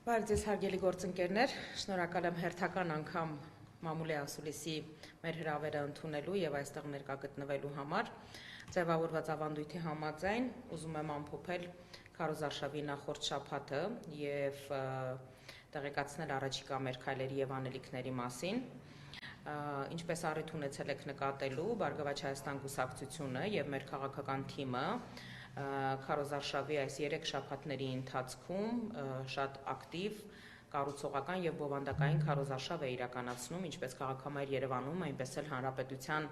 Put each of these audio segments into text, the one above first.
Բարև ձեզ հարգելի գործընկերներ, շնորհակալ եմ հերթական անգամ Մամուլի ասուլիսի մեր հրավերը ընդունելու եւ այստեղ ներկա գտնվելու համար։ Ձևավորված ավանդույթի համաձայն ուզում եմ ամփոփել քարոզարշավի նախորդ շաբաթը եւ տեղեկացնել առաջիկա մեր քայլերի եւ անելիքների մասին։ Ինչպես առիթ ունեցել եք նկատելու, Բարգավաճ Հայաստան կուսակցությունը եւ մեր քաղաքական թիմը քարոզարշավի այս 3 շաբաթների ընթացքում շատ ակտիվ, կառուցողական եւ բովանդակային քարոզարշավ է իրականացնում, ինչպես քաղաքամայր Երևանում, այնպես էլ հանրապետության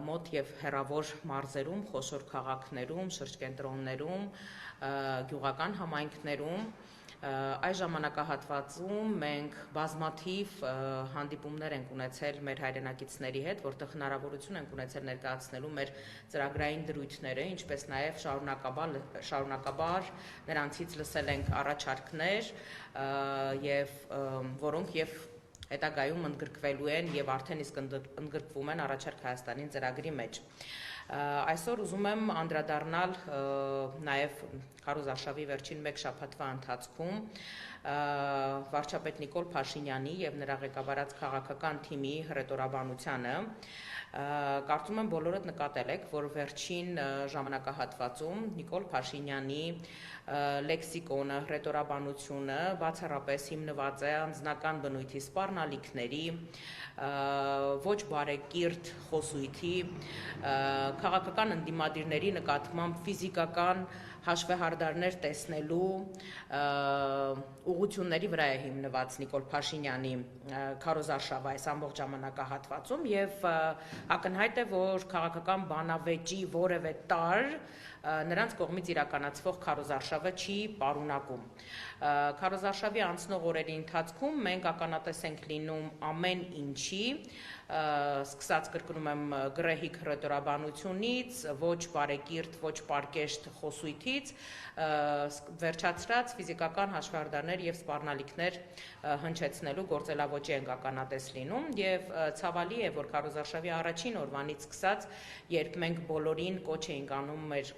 մոտ եւ հեռավոր մարզերում, խոշոր քաղաքներում, շրջկենտրոններում, գյուղական համայնքներում այս ժամանակահատվածում մենք բազմաթիվ հանդիպումներ ենք ունեցել մեր հայրենակիցների հետ, որտեղ հնարավորություն ենք ունեցել ներկայացնելու մեր ծրագրային դրույթները, ինչպես նաև շարունակաբար նրանցից լսել ենք առաջարկներ, որոնք եւ հետագայում ընդգրկվելու են եւ արդեն իսկ ընդգրկվում են առաջարկ Հայաստանին ծրագրի մեջ։ Այսօր ուզում եմ անդրադառնալ նաև քարոզարշավի վերջին 1 շաբաթվա ընթացքում վարչապետ Նիկոլ Փաշինյանի եւ նրա ղեկավարած քաղաքական թիմի հռետորաբանությանը։ Կարծում եմ բոլորդ նկատել եք, որ վերջին ժամանակահատվածում Նիկոլ Փաշինյանի լեքսիկոնը, հռետորաբանությունը բացառապես հիմնված է անձնական բնույթի սպառնալիքների, ոչ բարեկիրթ խոսույթի, քաղաքական ընդդիմադիրների նկատմամբ ֆիզիկական հաշվեհարդարներ տեսնելու ուղղությունների վրա է հիմնված Նիկոլ Փաշինյանի քարոզարշավը այս ամբողջ ժամանակահատվածում եւ ակնհայտ է, որ քաղաքական բանավեճի որևէ տարր նրանց կողմից իրականացվող քարոզարշավը չի պարունակում։ Քարոզարշավի անցնող օրերի ընթացքում մենք ականատես ենք լինում ամեն ինչի, սկսած կրկնում եմ գրեհիկ հռետորաբանությունից, ոչ բարեկիրթ, ոչ պարկեշտ խոսույթից, վերջացրած ֆիզիկական հաշվարկներ եւ սպառնալիքներ հնչեցնելու գործելավոճի ենք ականատես լինում եւ ցավալի է, որ քարոզարշավի առաջին օրվանից սկսած, երբ մենք բոլորին կոչ էինք անում մեր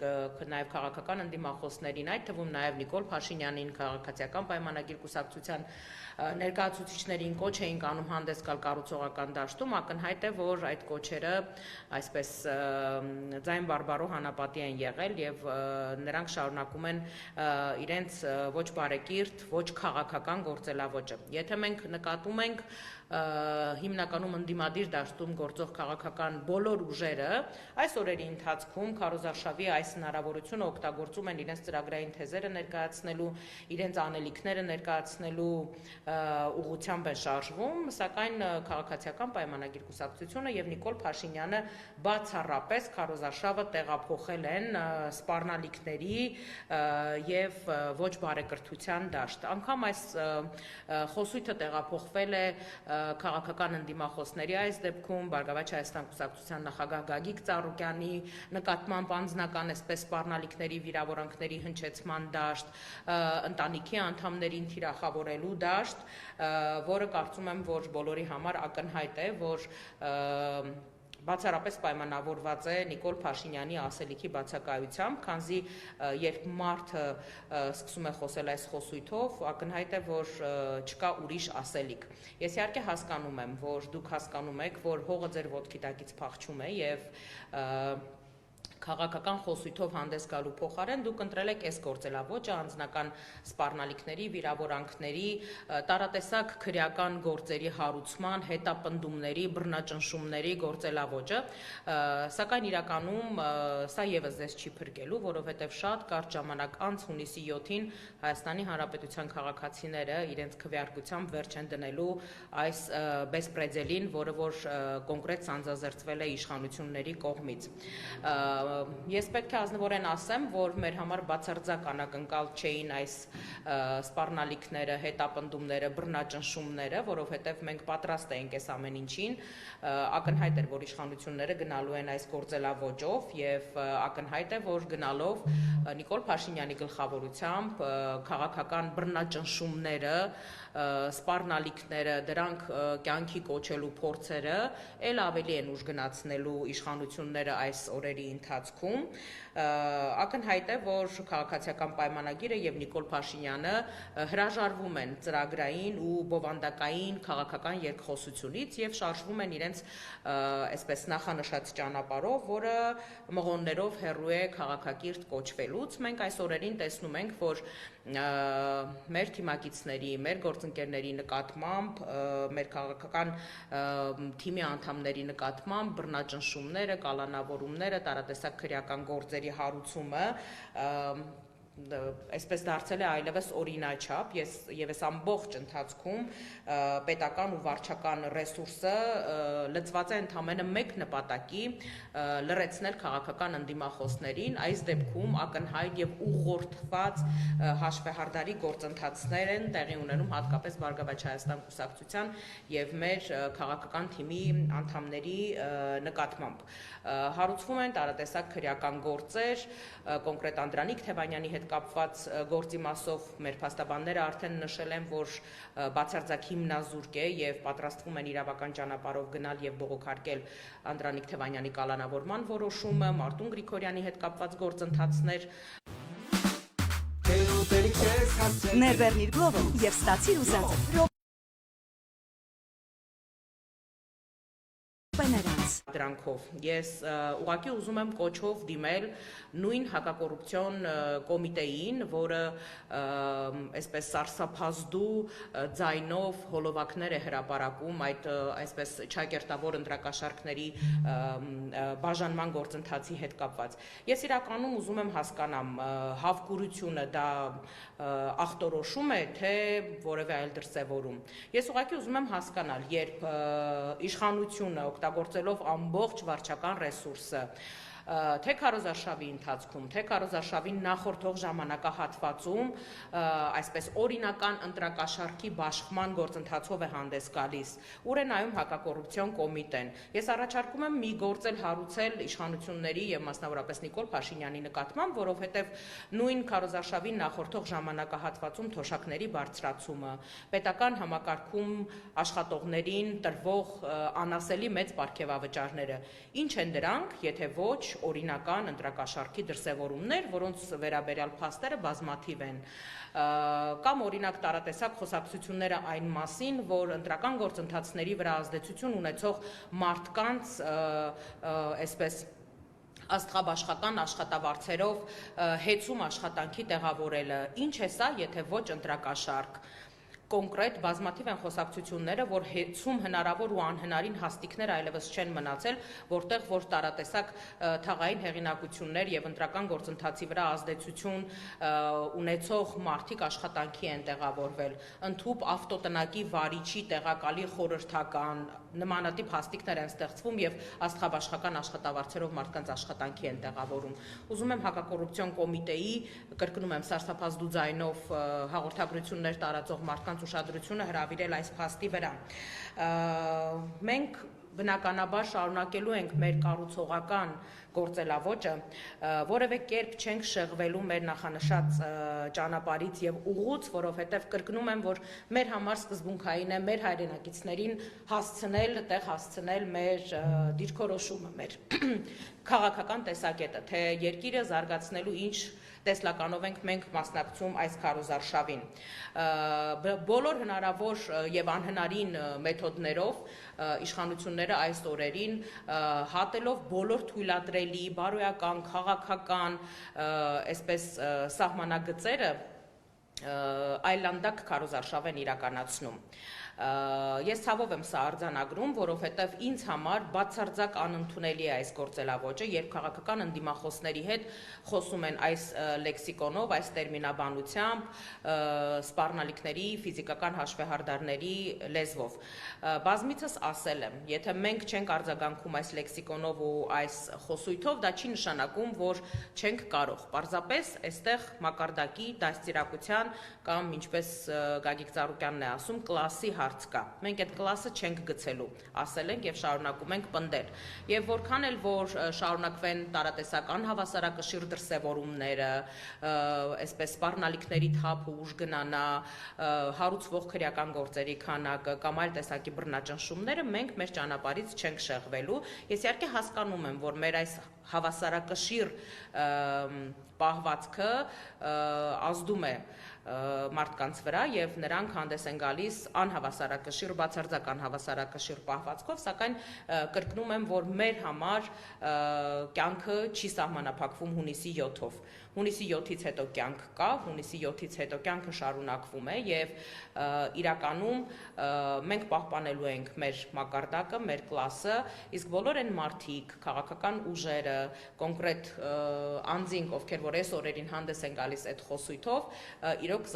նաեւ քաղաքական ընդդիմախոսներին, այդ թվում նաեւ Նիկոլ Փաշինյանին, քաղաքացիական պայմանագիր կուսակցության ներկայացուցիչներին կոչ էինք անում հանդես գալ կառուցողական դաշտում, ակնհայտ է, որ այդ կոչերը այսպես ձայն բարբարո հանապատի են եղել եւ նրանք շարունակում են իրենց ոչ բարեկիրթ, ոչ քաղաքական գործելավոճը։ Եթե մենք նկատում ենք հիմնականում ընդդիմադիր դաշտում գործող քաղաքական բոլոր ուժերը այս օրերի ընթացքում քարոզարշավի այս հնարավորությունը օգտագործում են իրենց ծրագրային թեզերը ներկայացնելու, իրենց անելիքները ներկայացնելու ուղղությամբ է շարժվում, սակայն քաղաքացիական պայմանագիր կուսակցությունը եւ Նիկոլ Փաշինյանը բացառապես քարոզարշավը տեղափոխել են սպառնալիքների եւ ոչ բարեկրթության դաշտ։ Անգամ այս խոսույթը տեղափոխվել է քաղաքական ընդդիմախոսների այս դեպքում Բարգավաճ Հայաստան կուսակցության նախագահ Գագիկ Ծառուկյանի նկատմամբ անձնական այսպես սպառնալիքների վիրավորանքների հնչեցման դաշտ, ընտանիքի անդամներին թիրախավորելու դաշտ, որը կարծում եմ, որ բոլորի համար ակնհայտ է, որ բացառապես պայմանավորված է Նիկոլ Փաշինյանի ասելիքի բացակայությամբ, քանզի երբ մարդը սկսում է խոսել այս խոսույթով, ակնհայտ է, որ չկա ուրիշ ասելիք։ Ես իհարկե հասկանում եմ, որ դուք հասկանում եք, որ հողը ձեր ոտքի տակից փախչում է եւ քաղաքական խոսույթով հանդես գալու փոխարեն դուք ընտրել եք այս գործելավոճը անձնական սպառնալիքների, վիրավորանքների, տարատեսակ քրեական գործերի հարուցման, հետապնդումների, բռնաճնշումների գործելավոճը, սակայն իրականում սա եւս ձեզ չի փրկելու, որովհետեւ շատ կարճ ժամանակ անց հունիսի 7-ին Հայաստանի Հանրապետության քաղաքացիները իրենց քվեարկությամբ վերջ են դնելու այս բեսպրեդելին, որը որ կոնկրետ սանձազերծվել է իշխանությունների կողմից։ Ես պետք է ազնվորեն ասեմ, որ մեր համար բացարձակ անակնկալ չէին այս սպառնալիքները, հետապնդումները, բռնաճնշումները, որովհետև մենք պատրաստ էինք այս ամեն ինչին, ակնհայտ էր, որ իշխանությունները գնալու են այս գործելավոճով եւ ակնհայտ է, որ գնալով Նիկոլ Փաշինյանի գլխավորությամբ քաղաքական բռնաճնշումները, սպառնալիքները, դրանք կյանքի կոչելու փորձերը ել ավելի են ուժ գնացնելու իշխանությունները այս օրերի ընթացքում ընթացքում ակնհայտ է, որ քաղաքացիական պայմանագիրը եւ Նիկոլ Փաշինյանը հրաժարվում են ծրագրային ու բովանդակային քաղաքական երկխոսությունից եւ շարժվում են իրենց այսպես նախանշած ճանապարհով, որը մղոններով հեռու է քաղաքակիրթ կոչվելուց։ Մենք այս օրերին տեսնում ենք, որ մեր թիմակիցների, մեր գործընկերների նկատմամբ, մեր քաղաքական թիմի անդամների նկատմամբ բռնաճնշումները, կալանավորումները, տարատեսակ քրեական գործերի հարուցումը այսպես դարձել է այլևս օրինաչափ, եւ այս ամբողջ ընթացքում պետական ու վարչական ռեսուրսը լծված է ընդամենը մեկ նպատակի՝ լրացնել քաղաքական ընդդիմախոսներին, այս դեպքում ակնհայտ եւ ուղղորդված հաշվեհարդարի գործընթացներ են տեղի ունենում հատկապես Բարգավաճ Հայաստան կուսակցության եւ մեր քաղաքական թիմի անդամների նկատմամբ։ Հարուցվում են տարատեսակ քրեական գործեր, կոնկրետ Անդրանիկ Թևանյանի հետ կապված գործի մասով մեր փաստաբանները արդեն նշել են, որ բացարձակ հիմնազուրկ է եւ պատրաստվում են իրավական ճանապարհով գնալ եւ բողոքարկել Անդրանիկ Թևանյանի կալանավորման որոշումը, Մարտուն Գրիգորյանի հետ կապված գործընթացներ։ Ներբեռնիր գլոբը եւ ստացիր ուզածը։ Դրանքով ես ուղղակի ուզում եմ կոչով դիմել նույն հակակոռուպցիոն կոմիտեին, որը այսպես սարսափազդու ձայնով հոլովակներ է հրապարակում այդ այսպես չակերտավոր ընտրակաշարքների բաժանման գործընթացի հետ կապված։ Ես իրականում ուզում եմ հասկանամ, հավկուրությունը դա ախտորոշում է, թե որևէ այլ դրսևորում։ Ես ուղղակի ուզում եմ հասկանալ, երբ իշխանությունը օգտագործելով ամբողջ վարչական ռեսուրսը թե քարոզարշավի ընթացքում, թե քարոզարշավին նախորդող ժամանակահատվածում այսպես օրինական ընտրակաշարքի բաշխման գործընթացով է հանդես գալիս, ուր է նայում հակակոռուպցիոն կոմիտեն։ Ես առաջարկում եմ մի գործ հարուցել իշխանությունների եւ մասնավորապես Նիկոլ Փաշինյանի նկատմամբ, որովհետեւ նույն քարոզարշավին նախորդող ժամանակահատվածում թոշակների բարձրացումը, պետական համակարգում աշխատողներին տրվող անասելի մեծ պարգևավճարները, ինչ են դրանք, եթե ոչ օրինական ընտրակաշարքի դրսևորումներ, որոնց վերաբերյալ փաստերը բազմաթիվ են, կամ օրինակ տարատեսակ խոսակցությունները այն մասին, որ ընտրական գործընթացների վրա ազդեցություն ունեցող մարդկանց այսպես աստղաբաշխական աշխատավարձերով հեծում աշխատանքի տեղավորելը, ինչ է սա, եթե ոչ ընտրակաշարք։ Կոնկրետ բազմաթիվ են խոսակցությունները, որ հեծում հնարավոր ու անհնարին հաստիկներ այլևս չեն մնացել, որտեղ որ տարատեսակ թաղային հեղինակություններ եւ ընտրական գործընթացի վրա ազդեցություն ունեցող մարդիկ աշխատանքի են տեղավորվել, ընդհուպ ավտոտնակի վարիչի տեղակալի խորհրդական նմանատիպ հաստիկներ են ստեղծվում եւ աստղաբաշխական աշխատավարձերով մարդկանց աշխատանքի են տեղավորում։ Ուզում եմ հակակոռուպցիոն կոմիտեի, կրկնում եմ, սարսափազդու ձայնով հաղորդագրություններ տարածող մարդկանց ուշադրությունը հրավիրել այս փաստի վրա։ Մենք բնականաբար շարունակելու ենք մեր կառուցողական գործելավոճը, որևէ կերպ չենք շեղվելու մեր նախանշած ճանապարհից եւ ուղուց, որովհետեւ կրկնում եմ, որ մեր համար սկզբունքային է մեր հայրենակիցներին հասցնել, տեղ հասցնել մեր դիրքորոշումը, մեր քաղաքական տեսակետը, թե երկիրը զարգացնելու ինչ տեսլականով ենք մենք մասնակցում այս քարոզարշավին։ Բոլոր հնարավոր եւ անհնարին մեթոդներով իշխանությունները այս օրերին հատելով բոլոր թույլատրելի, բարոյական, քաղաքական, այսպես սահմանագծերը այլանդակ քարոզարշավ են իրականացնում։ Ես ցավով եմ սա արձանագրում, որովհետև ինձ համար բացարձակ անընդունելի է այս գործելավոճը, երբ քաղաքական ընդդիմախոսների հետ խոսում են այս լեքսիկոնով, այս տերմինաբանությամբ, սպառնալիքների, ֆիզիկական հաշվեհարդարների լեզվով։ Բազմիցս ասել եմ, եթե մենք չենք արձագանքում այս լեքսիկոնով ու այս խոսույթով, դա չի նշանակում, որ չենք կարող։ Պարզապես այստեղ մակարդակի, դաստիարակության կամ ինչպես Գագիկ Ծառուկյանն է ասում, կլասի հարց կա։ Մենք այդ կլասը չենք գցելու, ասել ենք եւ շարունակում ենք պնդել։ Եվ որքան էլ որ շարունակվեն տարատեսակ անհավասարակշիռ դրսևորումները, այսպես սպառնալիքների թափը ուժ գնանա, հարուցվող քրեական գործերի քանակը կամ այլ տեսակի բռնաճնշումները, մենք մեր ճանապարհից չենք շեղվելու։ Ես իհարկե հասկանում եմ, որ մեր այս հավասարակշիռ պահվածքը ազդում է մարդկանց վրա եւ նրանք հանդես են գալիս անհավասարակշիռ, բացարձակ անհավասարակշիռ պահվածքով, սակայն կրկնում եմ, որ մեր համար կյանքը չի սահմանափակվում հունիսի 7-ով։ Հունիսի 7-ից հետո կյանք կա, հունիսի 7-ից հետո կյանքը շարունակվում է եւ իրականում մենք պահպանելու ենք մեր մակարդակը, մեր կլասը, իսկ բոլոր այն մարդիկ, քաղաքական ուժերը, կոնկրետ անձինք, ովքեր որ այս օրերին հանդես են գալիս այդ խոսույթով, իրոք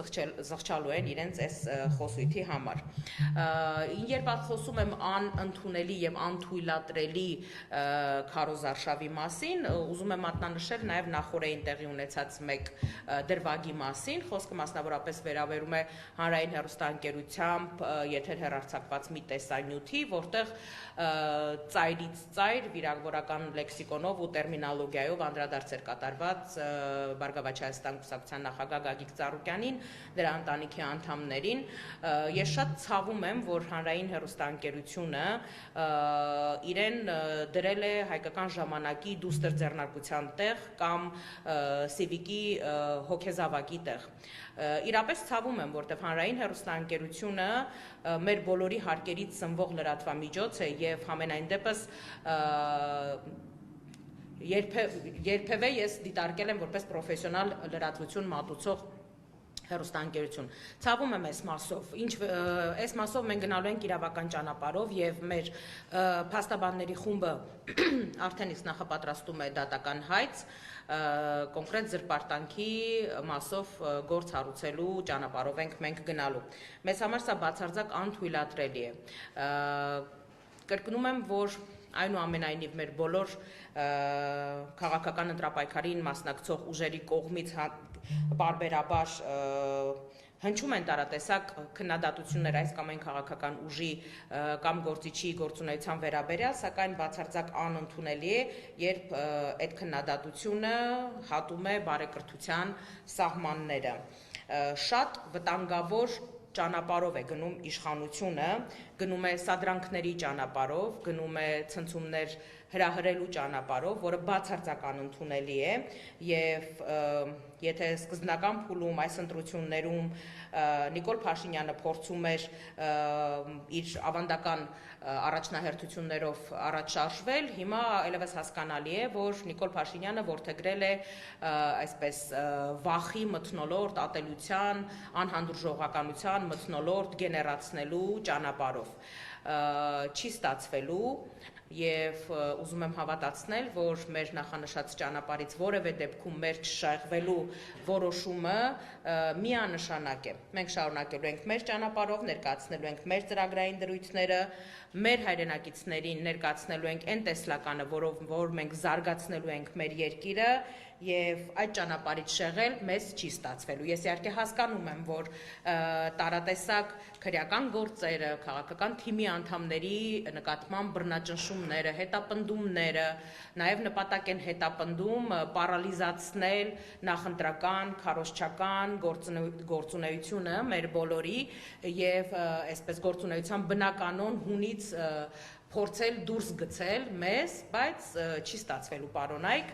զղջալու են իրենց այս խոսույթի համար։ Երբ խոսում եմ անընդունելի եւ անթույլատրելի քարոզարշավի մասին, ուզում եմ մատնանշել նաեւ նախորդին տեղի ունեցած մեկ դրվագի մասին, խոսքը մասնավորապես վերաբերում է հանրային հեռուստաընկերությամբ եթեր հեռարձակված մի տեսանյութի, որտեղ ծայրից ծայր վիրավորական լեքսիկոնով ու տերմինոլոգիայով անդրադարձ էր կատարված Բարգավաճ Հայաստան կուսակցության նախագահ Գագիկ Ծառուկյանին, դրա ընտանիքի անդամներին։ Ես շատ ցավում եմ, որ հանրային հեռուստաընկերությունը իրեն դրել է հայկական ժամանակի դուստր ձեռնարկության տեղ կամ Սիվիկի հոգեզավակի տեղ։ Իրապես ցավում եմ, որտեղ հանրային հեռուստաընկերությունը մեր բոլորի հարկերից սնվող լրատվամիջոց է եւ համենայն դեպս երբևէ ես դիտարկել եմ որպես պրոֆեսիոնալ լրատվություն մատուցող հեռուստաընկերություն։ Ցավում եմ այս մասով։ Այս մասով մենք գնալու ենք իրավական ճանապարհով եւ մեր փաստաբանների խումբը արդեն իսկ նախապատրաստում է դատական հայց կոնկրետ զրպարտանքի մասով գործ հարուցելու ճանապարհով ենք մենք գնալու։ Մեզ համար սա բացարձակ անթույլատրելի է։ Կրկնում եմ, որ այնուամենայնիվ մեր բոլոր քաղաքական ընտրապայքարին մասնակցող ուժերի կողմից բարբերաբար հնչում են տարատեսակ քննադատություններ այս կամ այն քաղաքական ուժի կամ գործիչի գործունեության վերաբերյալ, սակայն բացարձակ անընդունելի է, երբ այդ քննադատությունը հատում է բարեկրթության սահմանները։ Շատ վտանգավոր ճանապարհով է գնում իշխանությունը, գնում է սադրանքների ճանապարհով, գնում է ցնցումներ հրահրելու ճանապարհով, որը բացարձակ անընդունելի է եւ եթե սկզբնական փուլում այս ընտրություններում Նիկոլ Փաշինյանը փորձում էր իր ավանդական առաջնահերթություններով առաջ շարժվել, հիմա այլևս հասկանալի է, որ Նիկոլ Փաշինյանը որդեգրել է այսպես վախի մթնոլորտ, ատելության, անհանդուրժողականության մթնոլորտ գեներացնելու ճանապարհով։ Չի ստացվելու եւ ուզում եմ հավատացնել, որ մեր նախանշած ճանապարհից որևէ դեպքում մեր չշեղվելու որոշումը միանշանակ է։ Մենք շարունակելու ենք մեր ճանապարհով, ներկայացնելու ենք մեր ծրագրային դրույթները, մեր հայրենակիցներին ներկայացնելու ենք այն տեսլականը, որով որ մենք զարգացնելու ենք մեր երկիրը եւ այդ ճանապարհից շեղել մեզ չի ստացվելու։ Ես իհարկե հասկանում եմ, որ տարատեսակ քրեական գործերը, քաղաքական թիմի անդամների նկատմամբ բռնաճնշումները, հետապնդումները, նաեւ նպատակ են հետապնդում պարալիզացնել նախընտրական, քարոզչական գործունեությունը մեր բոլորի եւ այսպես գործունեության բնականon հունից փորձել դուրս գցել մեզ, բայց չի ստացվելու պարոնայք։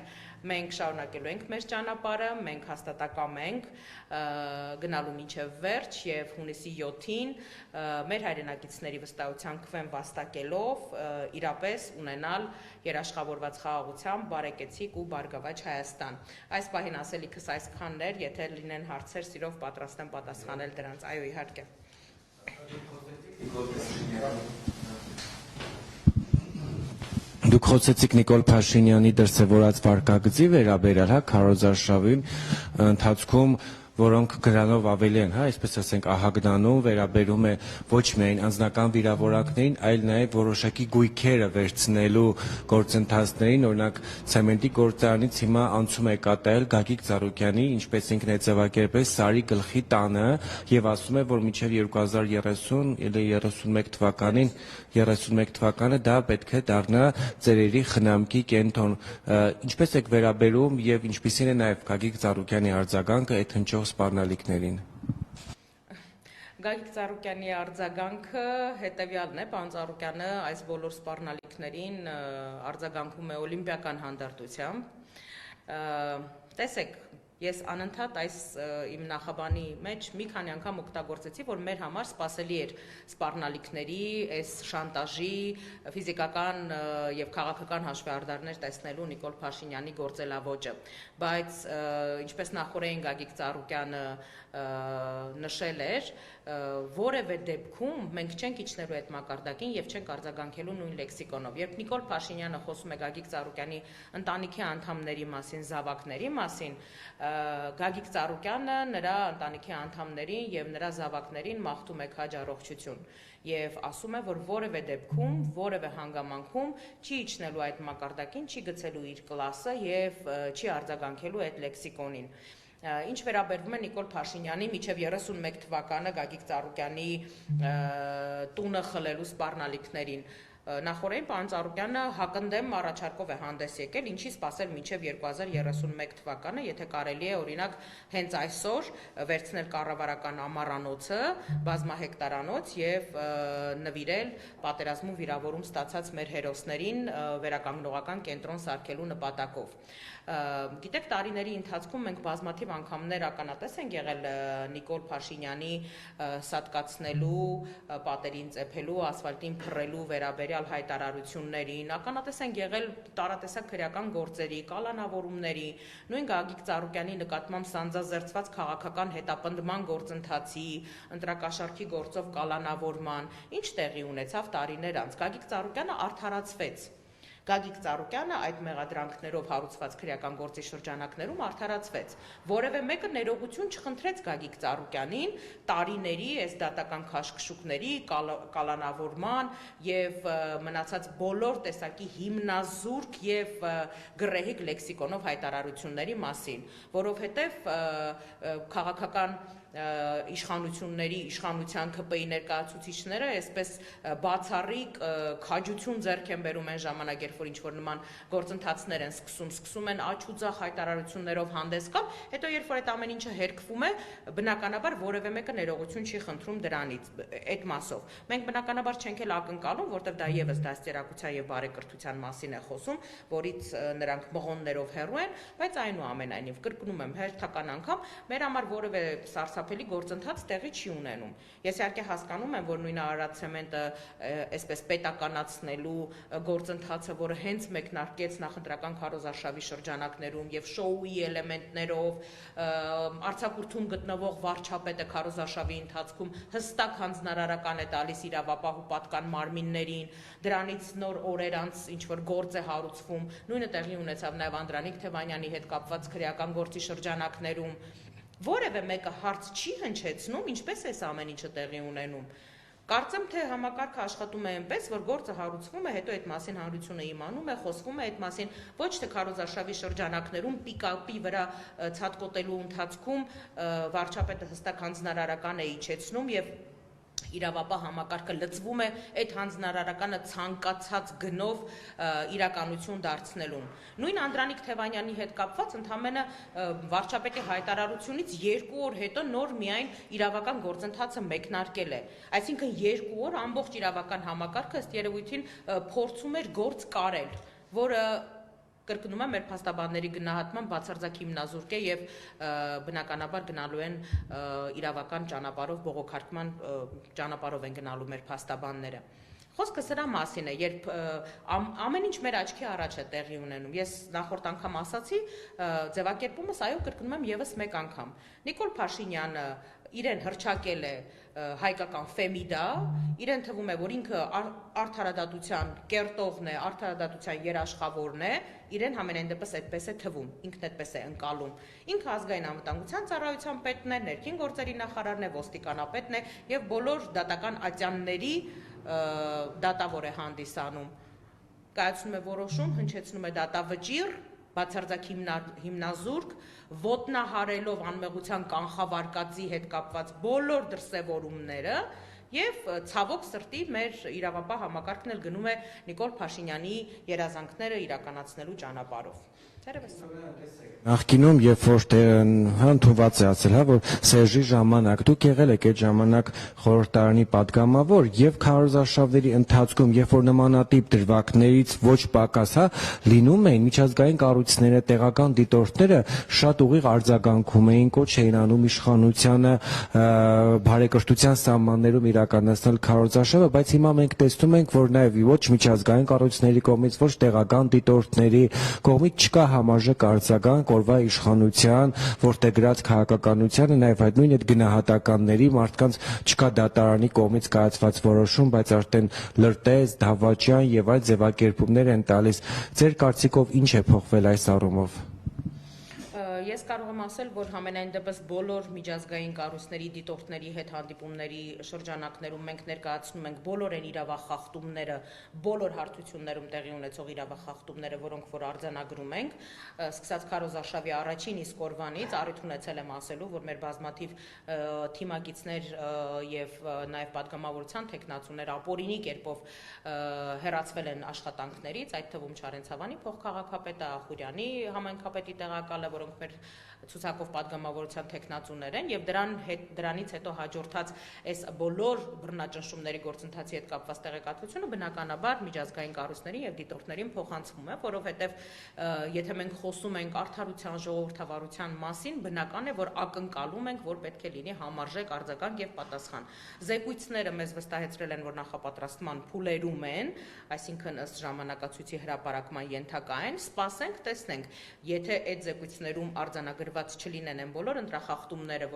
Մենք շարունակելու ենք մեր ճանապարհը, մենք հաստատակամ ենք գնալու մինչև վերջ եւ հունիսի 7-ին մեր հայրենակիցների վստահության քվեն վաստակելով իրապես ունենալ երաշխավորված խաղաղությամբ բարեկեցիկ ու բարգավաճ Հայաստան։ Այս պահին ասելիքս այսքանն էր, եթե լինեն հարցեր, սիրով պատրաստ եմ պատասխանել դրանց։ Այո, իհարկե։ Դուք խոսեցիք Նիկոլ Փաշինյանի դրսևորած վարկագծի վերաբերյալ, հա, քարոզարշավի ընթացքում, որոնք գրանով ավելի են, հա, այսպես ասենք, ահագնանում, վերաբերում է ոչ միայն անձնական վիրավորանքներին, այլ նաև որոշակի գույքերը վերցնելու գործընթացներին, օրինակ ցեմենտի գործարանից հիմա անցում է կատարել Գագիկ Ծառուկյանի, ինչպես ինքն է ձևակերպել, Սարի գլխի տանը եւ ասում է, որ մինչեւ 2030 31 թվականը դա պետք է դառնա ծերերի խնամքի կենտրոն։ Ինչպես եք վերաբերում եւ ինչպիսին է նաեւ Գագիկ Ծառուկյանի արձագանքը այդ հնչող սպառնալիքներին։ Գագիկ Ծառուկյանի արձագանքը հետևյալն է, պարոն Ծառուկյանը այս բոլոր սպառնալիքներին արձագանքում է օլիմպիական հանդարտությամբ։ Տեսեք, ես անընդհատ այս իմ նախաբանի մեջ մի քանի անգամ օգտագործեցի, որ մեր համար սպասելի էր սպառնալիքների, այս շանտաժի, ֆիզիկական եւ քաղաքական հաշվեհարդարներ տեսնելու Նիկոլ Փաշինյանի գործելավոճը, բայց ինչպես նախորդին Գագիկ Ծառուկյանը նշել էր, որևէ դեպքում մենք չենք իջնելու այդ մակարդակին եւ չենք արձագանքելու նույն լեքսիկոնով։ Երբ Նիկոլ Փաշինյանը խոսում է Գագիկ Ծառուկյանի ընտանիքի անդամների մասին, զավակների մասին, Գագիկ Ծառուկյանը նրա ընտանիքի անդամներին եւ նրա զավակներին մաղթում է քաջ առողջություն եւ ասում է, որ որևէ դեպքում, որևէ հանգամանքում չի իջնելու այդ մակարդակին, չի գցելու իր կլասը եւ չի արձագանքելու այդ լեքսիկոնին։ Ինչ վերաբերվում է Նիկոլ Փաշինյանի մինչև 31 թվականը Գագիկ Ծառուկյանի տունը խլելու սպառնալիքներին, նախորդին պարոն Ծառուկյանը հակընդդեմ առաջարկով է հանդես եկել, ինչի սպասել մինչև 2031 թվականը, եթե կարելի է օրինակ հենց այսօր վերցնել կառավարական ամառանոցը, բազմահեկտարանոց եւ նվիրել պատերազմում վիրավորում ստացած մեր հերոսներին վերականգնողական կենտրոն սարքելու նպատակով։ Գիտեք, տարիների ընթացքում մենք բազմաթիվ անգամներ ականատես ենք եղել Նիկոլ Փաշինյանի սատկացնելու, պատերին ծեփելու, ասֆալտին փռելու վերաբերյալ հայտարարություններին, ականատես ենք եղել տարատեսակ քրեական գործերի, կալանավորումների, նույն Գագիկ Ծառուկյանի նկատմամբ սանձազերծված քաղաքական հետապնդման գործընթացի, ընտրակաշառքի գործով կալանավորման, ինչ տեղի ունեցավ տարիներ անց։ Գագիկ Ծառուկյանը արդարացվեց։ Գագիկ Ծառուկյանը այդ մեղադրանքներով հարուցված քրեական գործի շրջանակներում արդարացվեց։ Որևէ մեկը ներողություն չխնդրեց Գագիկ Ծառուկյանին տարիների այս դատական քաշքշուկների, կալանավորման եւ մնացած բոլոր տեսակի հիմնազուրկ եւ գռեհիկ լեքսիկոնով հայտարարությունների մասին, որովհետեւ քաղաքական իշխանությունների, իշխանության ԿՊ-ի ներկայացուցիչները այսպես բացառիկ քաջություն ձեռք են բերում այն ժամանակ, երբ որ ինչ-որ նման գործընթացներ են սկսում են աչ ու ձախ հայտարարություններով հանդես գալ, հետո երբ որ այդ ամեն ինչը հերքվում է, բնականաբար որևէ մեկը ներողություն չի խնդրում դրանից, այդ մասով։ Մենք բնականաբար չենք էլ ակնկալում, որտեղ դա եւս դաստիարակության եւ բարեկրթության մասին է խոսում, որից նրանք մղոններով հեռու են, բայց այնուամենայնիվ կրկնում եմ հերթական անգամ, մեր համար որևէ սարսափելի գործընթաց տեղի չի ունենում։ Ես իհարկե հասկանում եմ, որ նույն Արարատ ցեմենտը այսպես պետականացնելու գործընթացը, որը հենց մեկնարկեց նախընտրական քարոզարշավի շրջանակներում եւ շոուի էլեմենտներով, արձակուրդում գտնվող վարչապետը քարոզարշավի ընթացքում հստակ հանձնարարական է տալիս իրավապահ ու պատկան մարմիններին, դրանից նոր օրեր անց ինչ որ գործ է հարուցվում, նույնը տեղի ունեցավ նաեւ Անդրանիկ Թևանյանի հետ կապված քրեական գործի շրջանակներում։ Որևէ մեկը հարց չի հնչեցնում, ինչպես է ամեն ինչը տեղի ունենում։ Կարծեմ, թե համակարգը աշխատում է այնպես, որ գործը հարուցվում է, հետո այդ մասին հանրությունը իմանում է, խոսվում է այդ մասին, ոչ թե քարոզարշավի շրջանակներում պիկապի վրա ցածկոտելու ընթացքում վարչապետը հստակ հանձնարարական է իջեցնում եւ իրավապահ համակարգը լծվում է այդ հանձնարարականը ցանկացած գնով իրականություն դարձնելուն։ Նույն Անդրանիկ Թևանյանի հետ կապված ընդամենը վարչապետի հայտարարությունից 2 օր հետո նոր միայն իրավական գործընթացը մեկնարկել է։ Այսինքն 2 օր ամբողջ իրավական համակարգը ըստ երևույթին փորձում էր գործ կարել, որը կրկնում եմ, մեր փաստաբանների գնահատման բացարձակ հիմնազուրկ է եւ բնականաբար գնալու են իրավական ճանապարհով, բողոքարկման ճանապարհով են գնալու մեր փաստաբանները։ Խոսքը սրա մասին է, երբ ամեն ինչ մեր աչքի առաջ է տեղի ունենում։ Ես նախորդ անգամ ասացի, ձևակերպումս այո կրկնում եմ եւս մեկ անգամ։ Նիկոլ Փաշինյանը իրեն հռչակել է հայկական ֆեմիդա, իրեն թվում է, որ ինքը արդարադատության կերտողն է, արդարադատության երաշխավորն է, իրեն համենայն դեպս այդպես է թվում, ինքն այդպես է ընկալում։ Ինքը ազգային անվտանգության ծառայության պետն է, ներքին գործերի նախարարն է, ոստիկանապետն է եւ բոլոր դատական ատյանների դատավոր է հանդիսանում։ Կայացնում է որոշում, հնչեցնում է դատավճիռ, բացարձակ հիմնազուրկ, ոտնահարելով անմեղության կանխավարկածի հետ կապված բոլոր դրսևորումները Եվ ցավոք սրտի մեր իրավապահ համակարգն էլ գնում է Նիկոլ Փաշինյանի երազանքները իրականացնելու ճանապարհով։ Նախկինում, երբ որ ընդունված է ասել, որ Սերժի ժամանակ դուք եղել եք այդ ժամանակ խորհրդարանի падգամավոր եւ քարոզարշավների ընթացքում, երբ որ նմանատիպ դրվագներից ոչ պակաս, լինում էին միջազգային կառույցները, տեղական դիտորդները շատ ուղիղ արձագանքում էին, կոչ էին անում իշխանությանը բարեկրթության սահմաններում իրականացնել քարոզարշավը, բայց հիմա մենք տեսնում ենք, որ նաեւ ոչ միջազգային կառույցների կողմից, ոչ տեղական դիտորդների կողմից չկա համարժեք արձագանք օրվա իշխանության, որտեղ գրած քաղաքականությանը, նաև այդ նույն այդ գնահատականների մարդկանց չկա դատարանի կողմից կայացված որոշում, բայց արդեն լրտես, դավաճան եւ այլ ձևակերպումներ են տալիս։ Ձեր կարծիքով ինչ է փոխվել այս առումով։ Ես կարող եմ ասել, որ համենայն դեպս բոլոր միջազգային կառույցների դիտորդների հետ հանդիպումների շրջանակներում մենք ներկայացնում ենք բոլոր այն իրավախախտումները, բոլոր հարթություններում տեղի ունեցող իրավախախտումները, որոնք որ արձանագրում ենք, սկսած քարոզարշավի առաջին իսկ օրվանից առիթ ունեցել եմ ասելու, որ մեր բազմաթիվ թիմակիցներ եւ նաեւ падգամավորության տեխնացուներ ապօրինի կերպով հեռացվել են աշխատանքներից, այդ թվում Չարեն Ցավանի փոխքաղաքապետը, Ախուրյանի համայնքապետի տեղակալը, որոնք մեր ցուցակով падգամավորության տեխնացուներ են եւ դրանից հետո հաջորդած այս բոլոր բռնաճնշումների գործընթացի հետ կապված տեղեկատվությունը բնականաբար միջազգային կառույցների եւ դիտորդներին փոխանցվում է, որովհետեւ եթե մենք խոսում ենք արդարության, ժողովրդավարության մասին, բնական է, որ ակնկալում ենք, որ պետք է լինի համարժեք արձագանք եւ պատասխան։ Զեկույցները մեզ վստահեցրել են, որ նախապատրաստման փուլերում են, այսինքն ըստ ժամանակացույցի հրապարակման ենթակա են, սպասենք, տեսնենք, եթե այդ զեկույցներում արձանագրված չլինեն են բոլոր ընտրախախտումները,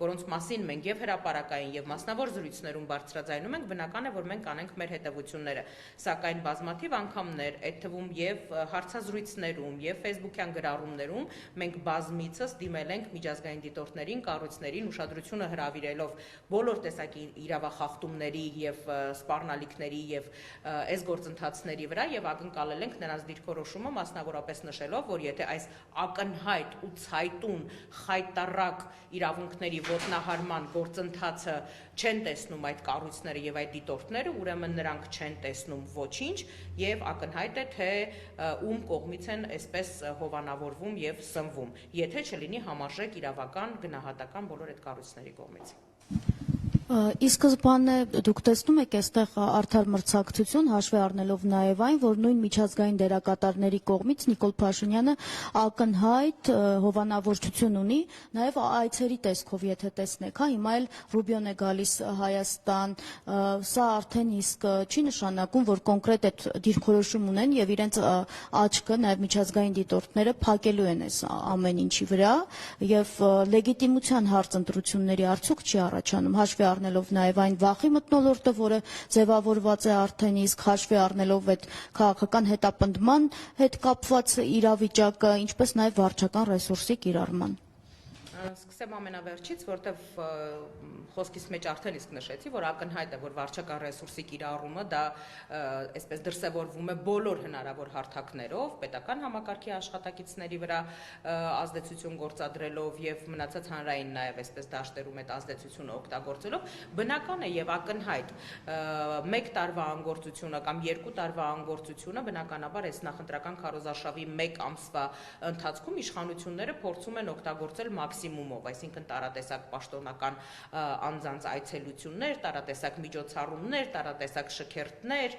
որոնց մասին մենք եւ հրապարակային եւ մասնավոր զրույցներում բարձրաձայնում ենք, բնական է, որ մենք կանենք մեր հետևությունները, սակայն բազմաթիվ անգամներ, այդ թվում եւ հարցազրույցներում եւ Facebook-յան գրառումներում մենք բազմիցս դիմել ենք միջազգային դիտորդներին, կառույցներին ուշադրությունը հրավիրելով բոլոր տեսակի իրավախախտումների եւ սպառնալիքների եւ այս գործընթացների վրա եւ ակնկալել ենք նրանց դիրքորոշումը, մասնավորապես նշելով, որ եթե այս ակնհայտ ու ցայտուն խայտառակ իրավունքների ոտնահարման գործընթացը չեն տեսնում այդ կառույցները եւ այդ դիտորդները, ուրեմն նրանք չեն տեսնում ոչինչ եւ ակնհայտ է, թե ում կողմից են այսպես հովանավորվում եւ սնվում, եթե չլինի համարժեք իրավական գնահատական բոլոր այդ կառույցների կողմից։ Ի սկզբանե դուք տեսնում եք այստեղ արդար մրցակցություն, հաշվի առնելով նաև այն, որ նույն միջազգային դերակատարների կողմից Նիկոլ Փաշինյանը ակնհայտ հովանավորչություն ունի, նաև այցերի տեսքով, եթե տեսնեք, հիմա էլ Ռուբիոն է գալիս Հայաստան, սա արդեն իսկ չի նշանակում, որ կոնկրետ այդ դիրքորոշում ունեն եւ իրենց աչքը նաև միջազգային դիտորդները փակելու են այս ամեն ինչի վրա եւ լեգիտիմության հարց ընտրությունների արդյոք չի առաջանում, հաշվի առնելով նաև այն վախի մթնոլորտը, որը ձևավորված է արդեն իսկ հաշվի առնելով այդ քաղաքական հետապնդման հետ կապված իրավիճակը, ինչպես նաև վարչական ռեսուրսի կիրառման։ Սկսեմ ամենավերջից, որտեվ խոսքիս մեջ արդեն իսկ նշեցի, որ ակնհայտ է, որ վարչական ռեսուրսի կիրառումը դա այսպես դրսևորվում է բոլոր հնարավոր հարթակներով, պետական համակարգի աշխատակիցների վրա ազդեցություն գործադրելով եւ մնացած հանրային նաեւ այսպես դաշտերում այդ ազդեցությունը օգտագործելով, բնական է եւ ակնհայտ մեկ տարվա անգործությունը կամ երկու տարվա անգործությունը բնականաբար այս նախընտրական քարոզարշավի մեկ ամսվա ընթացքում իշխանությունները փորձում են օգտագործել մաքսիմումով, այսինքն տարատեսակ պաշտոնական անձանց այցելություններ, տարատեսակ միջոցառումներ, տարատեսակ շքերթներ,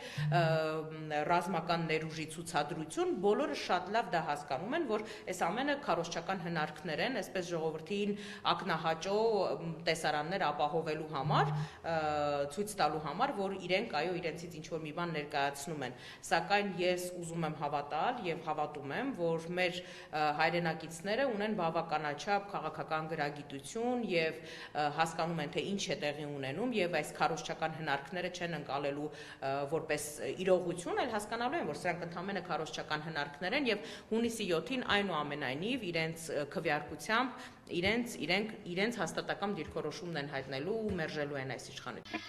ռազմական ներուժի ցուցադրություն, բոլորը շատ լավ դա հասկանում են, որ այս ամենը քարոզչական հնարքներ են, այսպես ժողովրդին ակնահաճո տեսարաններ ապահովելու համար, ցույց տալու համար, որ իրենք այո իրենցից ինչ որ մի բան ներկայացնում են, սակայն ես ուզում եմ հավատալ եւ հավատում եմ, որ մեր հայրենակիցները ունեն բավականաչափ քաղաքական գրագիտություն եւ հասկանում են, թե ինչ է տեղի ունենում եւ այս քարոզչական հնարքները չեն ընկալելու որպես իրողություն, այլ հասկանալու են, որ սրանք ընդհանրապես քարոզչական հնարքներ են եւ հունիսի 7-ին այնուամենայնիվ իրենց քվեարկությամբ իրենց հաստատակամ դիրքորոշումն են հայտնելու ու մերժելու են այս իշխանությունը։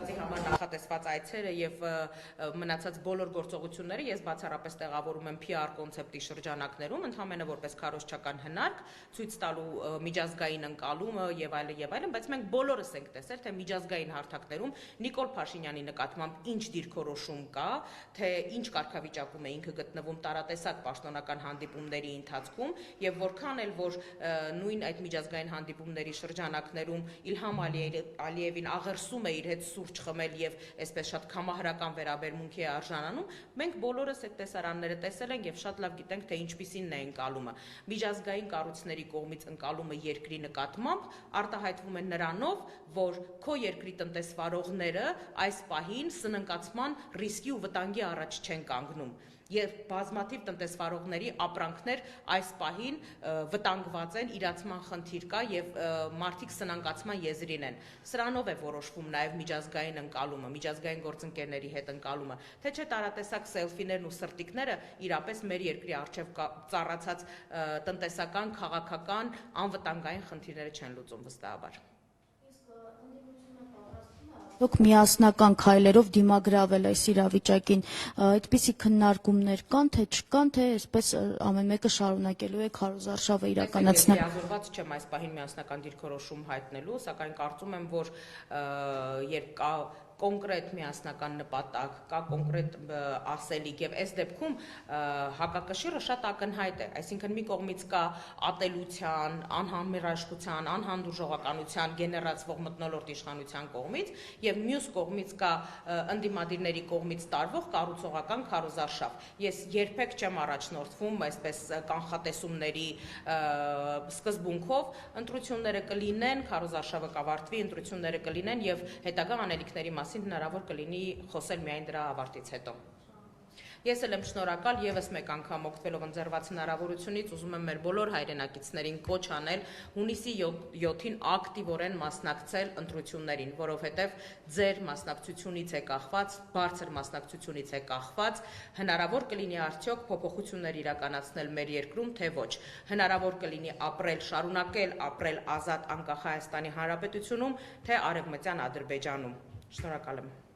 ասացի համար նախատեսված այցերը եւ մնացած բոլոր գործողությունները ես բացառապես տեղավորում եմ PR կոնցեպտի շրջանակներում, ընդհանրապես որպես քարոզչական հնարք, ցույց տալու միջազգային ընկալումը եւ այլն, բայց մենք բոլորս ենք տեսել, թե միջազգային հարթակներում Նիկոլ Փաշինյանի նկատմամբ ինչ դիրքորոշում կա, թե ինչ կարգավիճակում է ինքը գտնվում տարատեսակ պաշտոնական հանդիպումների ընթացքում եւ որքան էլ որ նույն այդ միջազգային հանդիպումների շրջանակներում Իլհամ Ալիևին աղերսում է իր հետ սուրճ խմել եւ այսպես շատ կամահարական վերաբերմունքի է արժանանում, մենք բոլորս այդ տեսարանները տեսել ենք եւ շատ լավ գիտենք, թե ինչպիսին է ընկալումը։ Միջազգային կառույցների կողմից ընկալումը երկրի նկատմամբ արտահայտվում է նրանով, որ քո երկրի տնտեսվարողները այս պահին սննկացման ռիսկի ու վտանգի առաջ չեն կանգնում։ Եվ բազմաթիվ տնտեսվարողների ապրանքներ այս պահին վտանգված են, իրացման խնդիր կա եւ մարդիկ սնանկացման եզրին են։ Սրանով է որոշվում նաեւ միջազգային ընկալումը, միջազգային գործընկերների հետ ընկալումը, թե չէ տարատեսակ սելֆիներն ու սրտիկները իրապես մեր երկրի արժեվ ծառացած տնտեսական, քաղաքական, անվտանգային խնդիրները չեն լուծում վստահաբար։ Դուք միասնական քայլերով դիմագրավել այս իրավիճակին, այդպիսի քննարկումներ կան, թե չկան, թե այսպես ամեն մեկը շարունակելու է քարոզարշավը իրականացնել։ Ես չեմ այս պահին միասնական դիրքորոշում հայտնելու, սակայն կարծում եմ, որ երբ կա կոնկրետ միասնական նպատակ, կա կոնկրետ ասելիք եւ այս դեպքում հակակշիռը շատ ակնհայտ է, այսինքն մի կողմից կա ատելության, անհամերաշխության, անհանդուրժողականության գեներացվող մթնոլորտ իշխանության կողմից եւ մյուս կողմից կա ընդդիմադիրների կողմից տարվող կառուցողական քարոզարշավ։ Ես երբեք չեմ առաջնորդվում այսպես կանխատեսումների սկզբունքով, ընտրությունները կլինեն, քարոզարշավը կավարտվի, ընտրությունները կլինեն եւ հետագա անելիքների մասին հնարավոր կլինի խոսել միայն դրա ավարտից հետո։ Ես էլ եմ շնորհակալ եւս մեկ անգամ օգտվելով ընձեռված հնարավորությունից ուզում եմ մեր բոլոր հայրենակիցներին կոչ անել հունիսի 7-ին ակտիվորեն մասնակցել ընտրություններին, որովհետեւ ձեր մասնակցությունից է կախված, բարձր մասնակցությունից է կախված, հնարավոր կլինի արդյոք փոփոխություններ իրականացնել մեր երկրում, թե ոչ։ Հնարավոր կլինի ապրել, շարունակել ապրել ազատ անկախ Հայաստանի Հանրապետությունում, թե Արևմտյան Ադրբեջանում։ Շնորհակալ եմ։